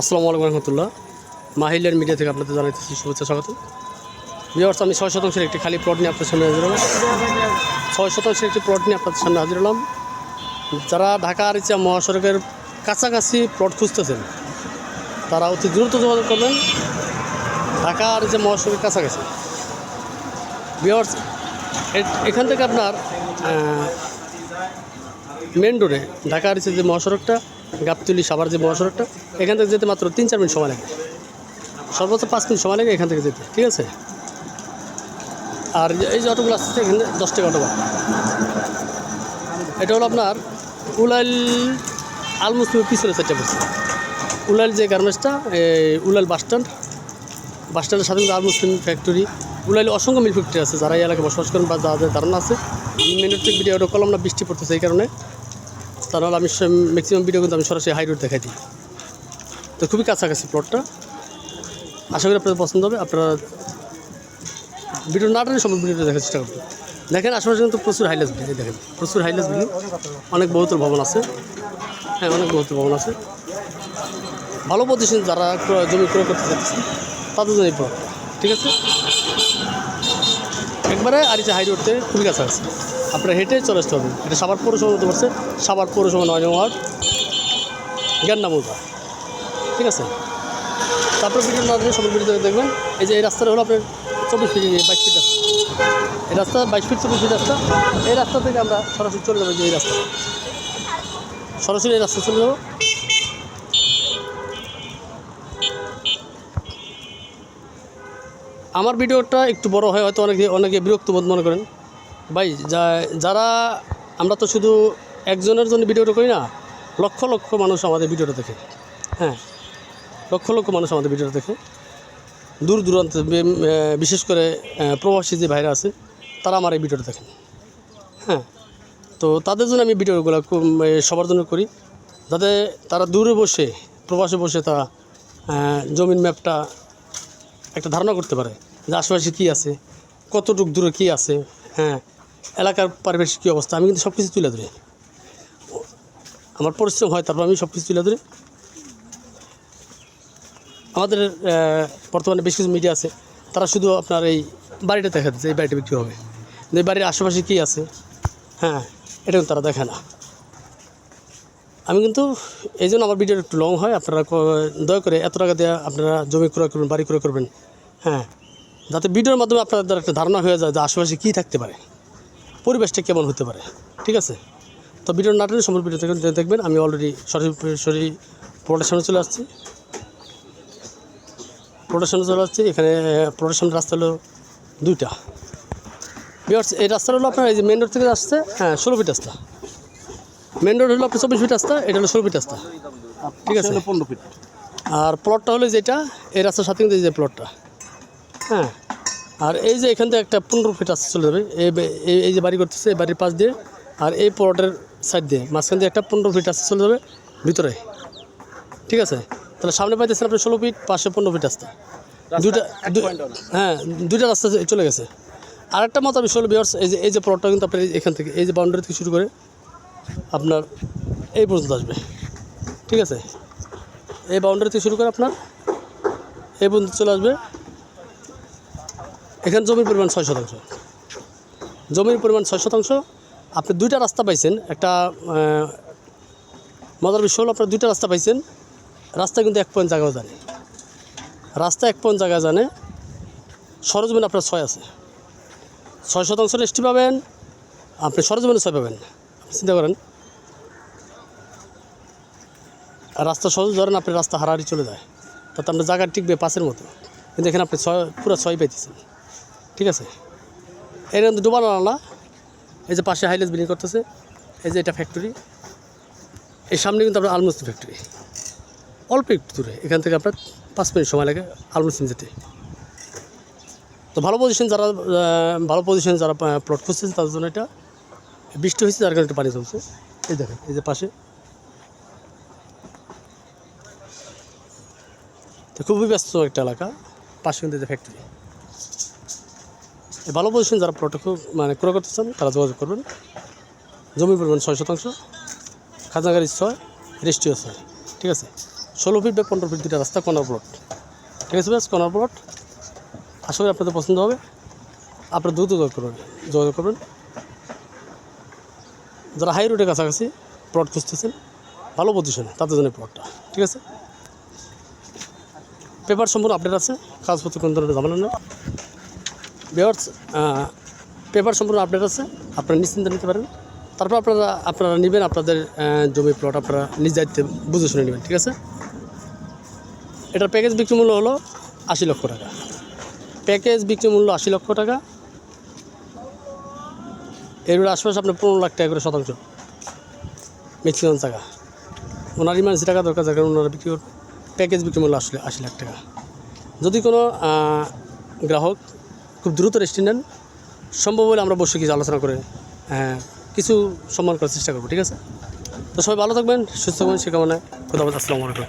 আসসালামু আলাইকুম রহমতুল্লাহ। মাহিলের মিডিয়া থেকে আপনাদের জানাইতেছি শুভেচ্ছা স্বাগত। ভিউয়ার্স, আমি 6 শতাংশের একটি খালি প্লট নিয়ে আপনাদের সামনে হাজির হলাম। 6 শতাংশের একটি প্লট নিয়ে আপনাদের সামনে হাজির হলাম। যারা ঢাকা আরিচা মহাসড়কের কাছাকাছি প্লট খুঁজতেছেন তারা অতি দ্রুত যোগাযোগ করবেন। ঢাকা আরিচা মহাসড়কের কাছাকাছি ভিউয়ার্স, এখান থেকে আপনার মেন রোডে ঢাকা আরিচা যে মহাসড়কটা, গাবতলী সাভার যে মহাসড়কটা, এখান থেকে যেতে মাত্র 3-4 মিনিট সময় লাগে, সর্বোচ্চ 5 মিনিট সময় লাগে এখান থেকে যেতে, ঠিক আছে। আর এই যে অটোগুলো আসছে এখানে 10 টাকা অটো ভাড়া। এটা হলো আপনার উলাইল আল মুসলিমের পিছনে সাইডটা পড়ছে। উলাইল যে গার্মেন্টসটা, এই উলাইল বাসস্ট্যান্ডের সাথে আল মুসলিম ফ্যাক্টরি, উলাইলে অসংখ্য মিল ফ্যাক্টরি আছে। যারা এই এলাকায় বসবাস করেন বা যাদের ধারণা আছে, মিনিটের ভিডিওটা করলাম না, বৃষ্টি পড়তেছে এই কারণে। তাহলে আমি ম্যাক্সিমাম ভিডিও কিন্তু আমি সরাসরি হাই রোড দেখাই দিই। তো খুবই কাছাকাছি প্লটটা, আশা করি আপনাদের পছন্দ হবে। আপনারা ভিডিও না টানে সম্পূর্ণ ভিডিওটা দেখার চেষ্টা করবেন। দেখেন আশেপাশে কিন্তু প্রচুর হাইলাস বিল্ডিং, দেখেন প্রচুর হাইলাস বিল্ডিং, অনেক বহুতল ভবন আছে। হ্যাঁ, অনেক বহুতল ভবন আছে। ভালো প্রতিষ্ঠান যারা জমি ক্রয় করতে চাইতেছেন তাদের জন্য এই প্লটটা, ঠিক আছে। একবারে আরিচা হাই রোডতে খুবই কাছাকাছি, আপনারা হেঁটে চলে আসতে হবে। এটা সাভার পৌরসভা হতে পারছে, সাভার পৌরসভা 9 নং ওয়ার্ড, জ্ঞাননা মৌজা, ঠিক আছে। তারপর ভিডিও না দেখে সব ভিডিও দেখবেন। এই যে এই রাস্তাটা হলো আপনার 24 ফিট 22 ফিট রাস্তা। এই রাস্তা 22 ফিট 24 ফিট রাস্তা। এই রাস্তা থেকে আমরা সরাসরি চলে যাবো, যে এই রাস্তা সরাসরি এই রাস্তা চলে যাবো। আমার ভিডিওটা একটু বড় হয়, হয়তো অনেকে বিরক্ত বোধ মনে করেন। ভাই, যারা আমরা তো শুধু একজনের জন্য ভিডিওটা করি না, লক্ষ লক্ষ মানুষ আমাদের ভিডিওটা দেখে। হ্যাঁ, লক্ষ লক্ষ মানুষ আমাদের ভিডিওটা দেখে, দূর দূরান্তে, বিশেষ করে প্রবাসী যে ভাইরা আছে তারা আমার এই ভিডিওটা দেখেন। হ্যাঁ, তো তাদের জন্য আমি ভিডিওগুলো সবার জন্য করি, যাতে তারা দূরে বসে, প্রবাসে বসে তারা জমির ম্যাপটা একটা ধারণা করতে পারে যে আশেপাশে কী আছে, কতটুকু দূরে কী আছে। হ্যাঁ, এলাকার পারিপার্শ্বিক কী অবস্থা, আমি কিন্তু সব কিছু তুলে ধরি। আমার পরিশ্রম হয়, তারপর আমি সব কিছু তুলে ধরি। আমাদের বর্তমানে বেশ কিছু মিডিয়া আছে, তারা শুধু আপনার এই বাড়িটা দেখা দিচ্ছে, এই বাড়িটা বিক্রি হবে, যে বাড়ির আশেপাশে কী আছে, হ্যাঁ, এটা কিন্তু তারা দেখে না। আমি কিন্তু এই জন্য আমার ভিডিও একটু লং হয়। আপনারা দয়া করে এত টাকা দিয়ে আপনারা জমি ক্রয় করবেন, বাড়ি ক্রয় করবেন, হ্যাঁ, যাতে ভিডিওর মাধ্যমে আপনাদের একটা ধারণা হয়ে যায় যে আশেপাশে কী থাকতে পারে, পরিবেশটা কেমন হতে পারে, ঠিক আছে। তো ভিডিওর নাটনে সম্পূর্ণ ভিডিও দেখবেন। আমি অলরেডি সরাসরি প্লটের সামনে চলে আসছি। এখানে প্লটের সামনে রাস্তা হলো 2টা। ভিউয়ার্স, এই রাস্তাটা হলো আপনার এই যে মেন রোড থেকে আসছে, হ্যাঁ, 16 ফিট রাস্তা। মেন রোড হলো আপনার 24 ফিট রাস্তা, এটা হলো 16 ফিট রাস্তা, ঠিক আছে, 15 ফিট। আর প্লটটা হলো যেটা এই রাস্তার সাথে কিন্তু এই যে প্লটটা, হ্যাঁ। আর এই যে এখান থেকে একটা 15 ফিট রাস্তা চলে যাবে, এই যে বাড়ি করতেছে, এই বাড়ির পাশ দিয়ে, আর এই প্লটের সাইড দিয়ে মাঝখান দিয়ে একটা 15 ফিট রাস্তা চলে যাবে ভিতরে, ঠিক আছে। তাহলে সামনে পাইতেছেন আপনি 16 ফিট, পাশে 15 ফিট রাস্তা, দুইটা রাস্তা চলে গেছে। আরেকটা মত আমি শুনলাম ভিউয়ার্স, এই যে প্লটটা কিন্তু আপনার এখান থেকে, এই যে বাউন্ডারি থেকে শুরু করে আপনার এই পর্যন্ত আসবে, ঠিক আছে। এই বাউন্ডারি থেকে শুরু করে আপনার এই পর্যন্ত চলে আসবে। এখানে জমির পরিমাণ 6 শতাংশ। জমির পরিমাণ 6 শতাংশ। আপনি 2টা রাস্তা পাইছেন। একটা মজার বিষয় হলো আপনার 2টা রাস্তা পাইছেন। রাস্তা কিন্তু 1 পয়েন্ট জায়গাও জানে, রাস্তা 1 পয়েন্ট জায়গা জানে। সরজমিন আপনার 6 আছে, 6 শতাংশ রেস্টি পাবেন আপনি, সরজমিনে 6 পাবেন। আপনি চিন্তা করেন, আর রাস্তা সহজ ধরেন আপনি রাস্তা হারাহারি চলে যায়, তাতে আপনার জায়গা টিকবে 5-এর মতো, কিন্তু এখানে আপনি পুরো 6 পাইতেছেন, ঠিক আছে। এর কিন্তু ডুবানো না। এই যে পাশে হাইলাস বিল্ডিং করতেছে, এই যে এটা ফ্যাক্টরি, এই সামনে কিন্তু আপনার আলমুসলিম ফ্যাক্টরি, অল্প একটু দূরে। এখান থেকে আপনার 5 মিনিট সময় লাগে আলমুসলিম যেতে। তো ভালো পজিশন যারা প্লট খুঁজছেন তাদের জন্য এটা। বৃষ্টি হয়েছে যার কারণে একটা পানি চলছে। এই দেখেন, এই যে পাশে, তো খুবই ব্যস্ত একটা এলাকা, পাশে কিন্তু যে ফ্যাক্টরি। ভালো পজিশন যারা প্লটে ক্রয় করতে চান তারা যোগাযোগ করবেন। জমির পরিমাণ 6 শতাংশ, খাজনাগাড়ি 6, রেস্টিও 6, ঠিক আছে। 16 ফিট বা 15 ফিট দুটা রাস্তা, কর্নার প্লট। ঠিক আছে ব্যাস, কর্নার প্লট। আশা করি আপনাদের পছন্দ হবে। আপনারা দ্রুত যোগাযোগ করবেন। যারা হাই রোডের কাছাকাছি প্লট খুঁজতেছেন ভালো পজিশনে, তাদের জন্য প্লটটা। ঠিক আছে, পেপার সম্পূর্ণ আপডেট আছে, কাগজপত্র কোনো ধরনের ঝামেলা নেই। ভিউয়ার্স, পেপার সম্পূর্ণ আপডেট আছে, আপনারা নিশ্চিন্তে নিতে পারেন। তারপর আপনারা নেবেন আপনাদের জমি প্লট আপনারা নিজ দায়িত্বে বুঝে শুনে নেবেন। ঠিক আছে, এটার প্যাকেজ বিক্রি মূল্য হলো 80 লক্ষ টাকা। প্যাকেজ বিক্রি মূল্য 80 লক্ষ টাকা। এর আশপাশে আপনার 15 লাখ টাকা করে শতাংশ ম্যাক্সিমাম টাকা। ওনার ইমার্জেন্সি টাকা দরকার, যার কারণে ওনারা বিক্রি করবে। প্যাকেজ বিক্রি মূল্য আসলে 80 লাখ টাকা। যদি কোনো গ্রাহক খুব দ্রুত রেজিস্ট্রি নেন, সম্ভব হলে আমরা বসে কিছু আলোচনা করে কিছু সম্মান করার চেষ্টা করবো। ঠিক আছে, তো সবাই ভালো থাকবেন, সুস্থ থাকবেন, সে কামনায়। খোদা হাফেজ, আসসালামু আলাইকুম।